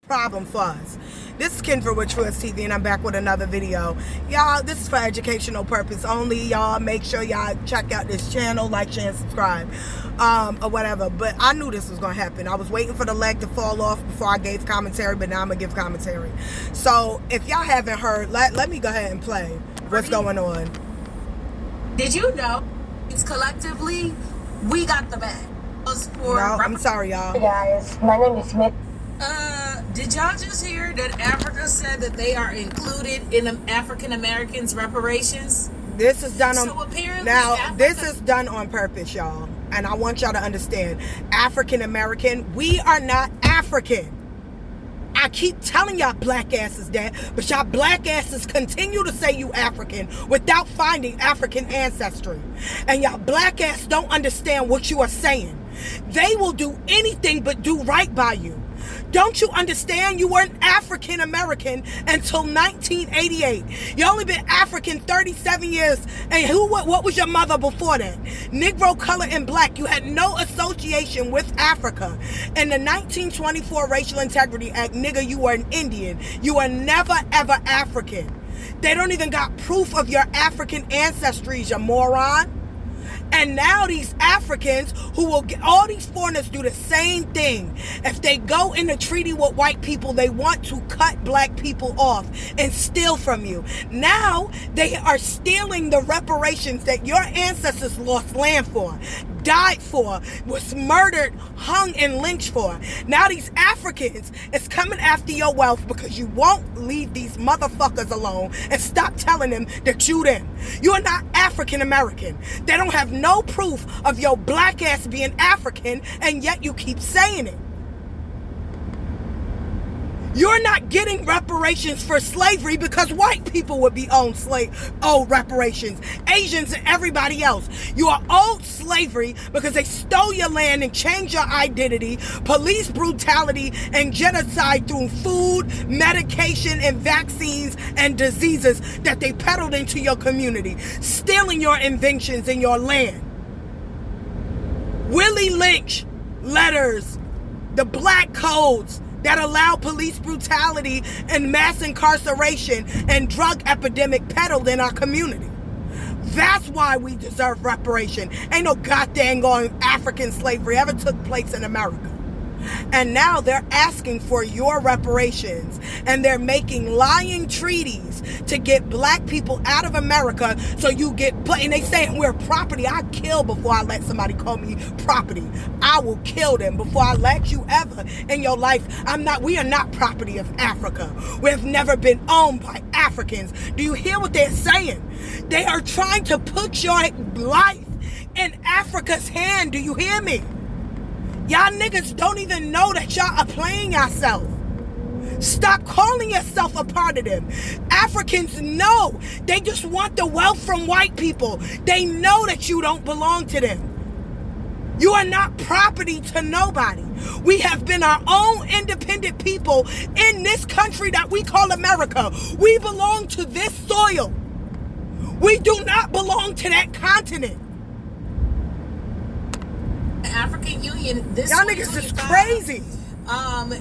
problem for us. This is Kendra with Truist TV, and I'm back with another video. Y'all, this is for educational purpose only. Y'all make sure y'all check out this channel, like, share, and subscribe, or whatever. But I knew this was gonna happen. I was waiting for the leg to fall off before I gave commentary, but now I'm gonna give commentary. So if y'all haven't heard, let me go ahead and play what's going on. Did you know it's collectively we got the bag? No, I'm sorry, y'all. Hey guys, my name is Smith. Did y'all just hear that Africa said that they are included in African Americans' reparations? This is done on. So apparently this is done on purpose, y'all, and I want y'all to understand. African American, we are not African. I keep telling y'all black asses that, but y'all black asses continue to say you African without finding African ancestry, and y'all black ass don't understand what you are saying. They will do anything but do right by you. Don't you understand? You weren't African American until 1988. You only been African 37 years. And what was your mother before that? Negro, color, and black. You had no association with Africa. In the 1924 Racial Integrity Act, nigga, you were an Indian. You were never, ever African. They don't even got proof of your African ancestries, you moron. And now these Africans who will get, all these foreigners do the same thing. If they go in a treaty with white people, they want to cut black people off and steal from you. Now they are stealing the reparations that your ancestors lost land for, died for, was murdered, hung, and lynched for. Now these Africans is coming after your wealth because you won't leave these motherfuckers alone and stop telling them that you them. You are not African American. They don't have no proof of your black ass being African, and yet you keep saying it. You're not getting reparations for slavery because white people would be owed reparations. Asians and everybody else. You are owed slavery because they stole your land and changed your identity, police brutality, and genocide through food, medication, and vaccines and diseases that they peddled into your community, stealing your inventions and your land. Willie Lynch letters, the black codes that allow police brutality and mass incarceration and drug epidemic peddled in our community. That's why we deserve reparation. Ain't no goddamn going African slavery ever took place in America. And now they're asking for your reparations, and they're making lying treaties to get black people out of America so you get put, and they saying we're property. I kill before I let somebody call me property. I will kill them before I let you ever in your life. We are not property of Africa. We have never been owned by Africans. Do you hear what they're saying? They are trying to put your life in Africa's hand. Do you hear me? Y'all niggas don't even know that y'all are playing yourself. Stop calling yourself a part of them. Africans know. They just want the wealth from white people. They know that you don't belong to them. You are not property to nobody. We have been our own independent people in this country that we call America. We belong to this soil. We do not belong to that continent. African Union, this y'all niggas is crazy.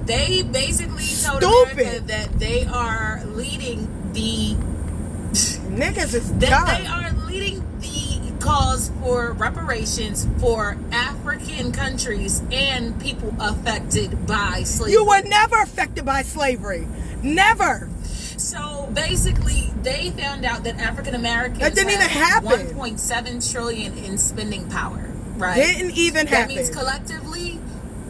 They basically told America that they are leading the niggas is that they are leading the cause for reparations for African countries and people affected by slavery. You were never affected by slavery. Never. So basically, they found out that African Americans that didn't even happen. 1.7 trillion in spending power. Right. Didn't even happen. That means collectively,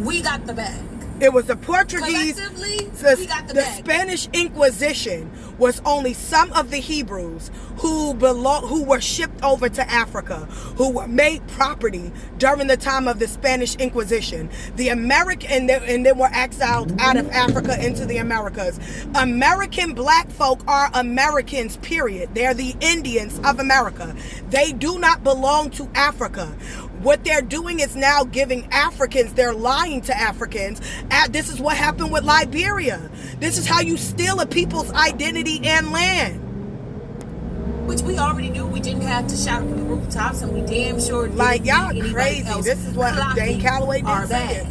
we got the bag. It was the Portuguese. Collectively, we got the bag. Spanish Inquisition was only some of the Hebrews who were shipped over to Africa, who were made property during the time of the Spanish Inquisition. The American and they were exiled out of Africa into the Americas. American black folk are Americans, period. They're the Indians of America. They do not belong to Africa. What they're doing is now giving Africans, they're lying to Africans. This is what happened with Liberia. This is how you steal a people's identity and land. Which we already knew. We didn't have to shout from the rooftops, and we damn sure didn't. Like, y'all crazy. This is what Dane Calloway did say.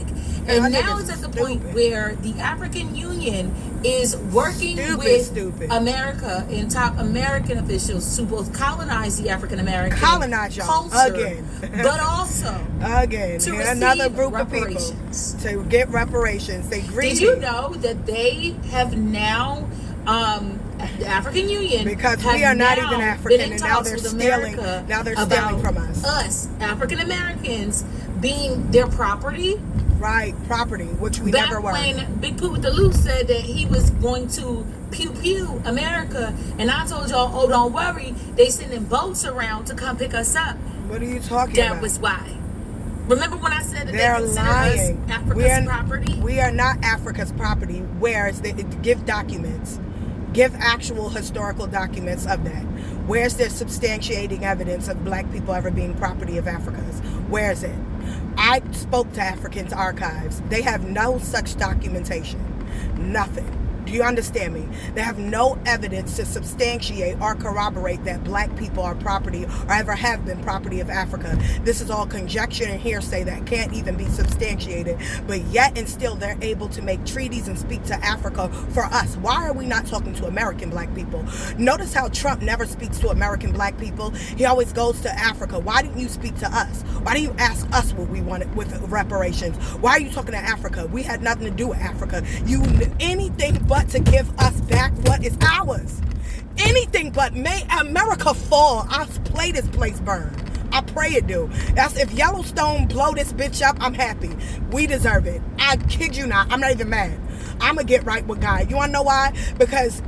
And now it's at the point where the African Union is working with America and top American officials to both colonize the African American culture again, but also to receive another group reparations. Of people to get reparations. They greedy. Did you know that they have now the African Union, because we are not even African, and now they're stealing. Now they're stealing from us. Us African Americans being their property. Right, property, which we Back never were. When Big Pooh with the Loose said that he was going to pew pew America, and I told y'all, oh, don't worry, they sending boats around to come pick us up. What are you talking about? That was why. Remember when I said that they're they consider lying. us Africa's property? We are not Africa's property. Where's the give documents? Give actual historical documents of that. Where's there substantiating evidence of black people ever being property of Africa's? Where is it? I spoke to Africans Archives. They have no such documentation. Nothing. Do you understand me? They have no evidence to substantiate or corroborate that black people are property or ever have been property of Africa. This is all conjecture and hearsay that can't even be substantiated. But yet and still they're able to make treaties and speak to Africa for us. Why are we not talking to American black people? Notice how Trump never speaks to American black people. He always goes to Africa. Why didn't you speak to us? Why didn't you ask us what we wanted with reparations? Why are you talking to Africa? We had nothing to do with Africa. You anything but to give us back what is ours. Anything but may America fall. I'll play this place burn. I pray it do. That's if Yellowstone blow this bitch up, I'm happy. We deserve it. I kid you not. I'm not even mad. I'm gonna get right with God. You wanna know why? Because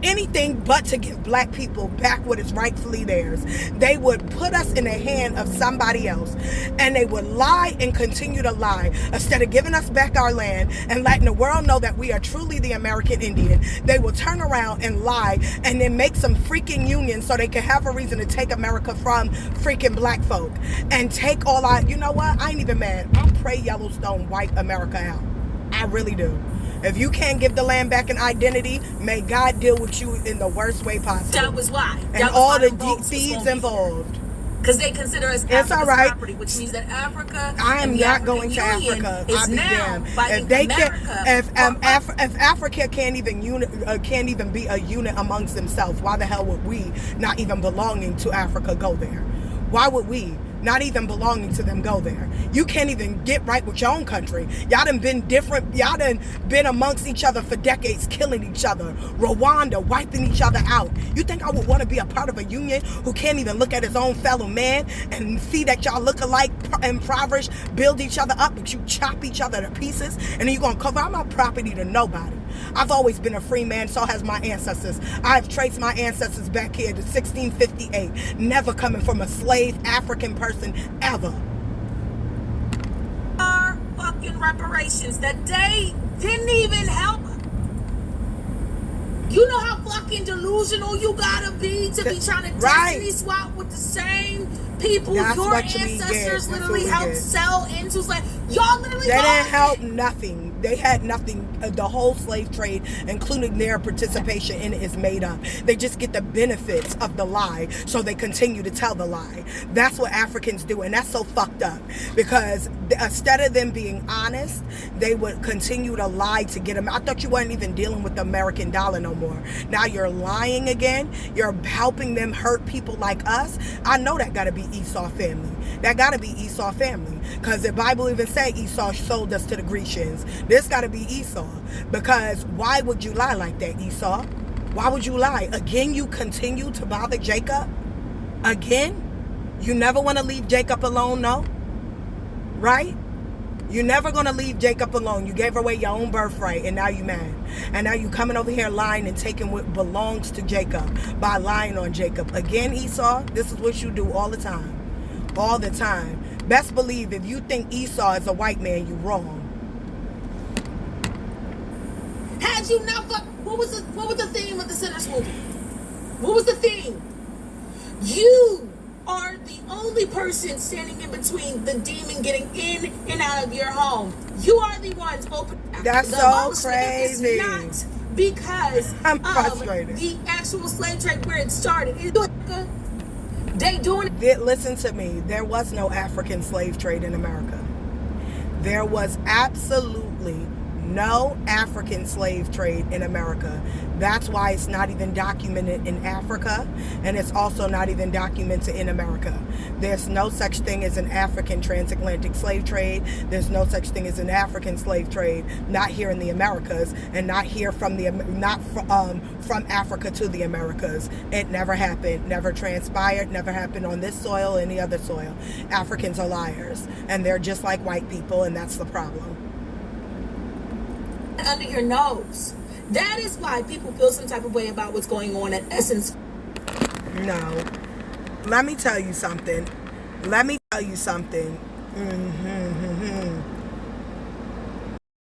anything but to give black people back what is rightfully theirs. They would put us in the hand of somebody else, and they would lie and continue to lie instead of giving us back our land and letting the world know that we are truly the American Indian. They will turn around and lie and then make some freaking union so they can have a reason to take America from freaking black folk and take all our, you know what? I ain't even mad. I pray Yellowstone wipe America out. I really do. If you can't give the land back an identity, may God deal with you in the worst way possible. That was why. And all the thieves involved. Because they consider us Africa's property, which means that Africa. I am not going to Africa. I'll be damned. If they can't, if Africa can't even be a unit amongst themselves, why the hell would we, not even belonging to Africa, go there? Why would we, not even belonging to them, go there? You can't even get right with your own country. Y'all done been different. Y'all done been amongst each other for decades, killing each other. Rwanda, wiping each other out. You think I would want to be a part of a union who can't even look at his own fellow man and see that y'all look alike, impoverished, build each other up, but you chop each other to pieces, and then you're going to cover? I'm not property to nobody. I've always been a free man, so has my ancestors. I've traced my ancestors back here to 1658, never coming from a slave African person ever. Our fucking reparations that they didn't even help. You know how fucking delusional you gotta be to be trying to destiny swap with the same people your ancestors literally helped sell into. It's like, y'all literally they didn't help nothing. They had nothing. The whole slave trade, including their participation in it, is made up. They just get the benefits of the lie, so they continue to tell the lie. That's what Africans do, and that's so fucked up. Because instead of them being honest, they would continue to lie to get them. I thought you weren't even dealing with the American dollar no more. Now you're lying again. You're helping them hurt people like us. I know that got to be Esau family. That got to be Esau family. Because the Bible even say Esau sold us to the Grecians. This got to be Esau. Because why would you lie like that, Esau? Why would you lie? Again, you continue to bother Jacob? Again? You never want to leave Jacob alone, no? Right? You're never going to leave Jacob alone. You gave away your own birthright, and now you mad. And now you coming over here lying and taking what belongs to Jacob by lying on Jacob. Again, Esau, this is what you do all the time. All the time. Best believe if you think Esau is a white man, you wrong. Had you not what was the theme of the Sinners movie? What was the theme? You are the only person standing in between the demon getting in and out of your home. You are the ones open. That's so crazy. It's not because I'm frustrated. Of the actual slave trade where it started. They doing it. Listen to me. There was no African slave trade in America. There was absolutely no African slave trade in America. That's why it's not even documented in Africa, and it's also not even documented in America. There's no such thing as an African transatlantic slave trade. There's no such thing as an African slave trade, not here in the Americas, and not here from from Africa to the Americas. It never happened, never transpired, never happened on this soil, any other soil. Africans are liars, and they're just like white people, and that's the problem. Under your nose. That is why people feel some type of way about what's going on at Essence. No. Let me tell you something.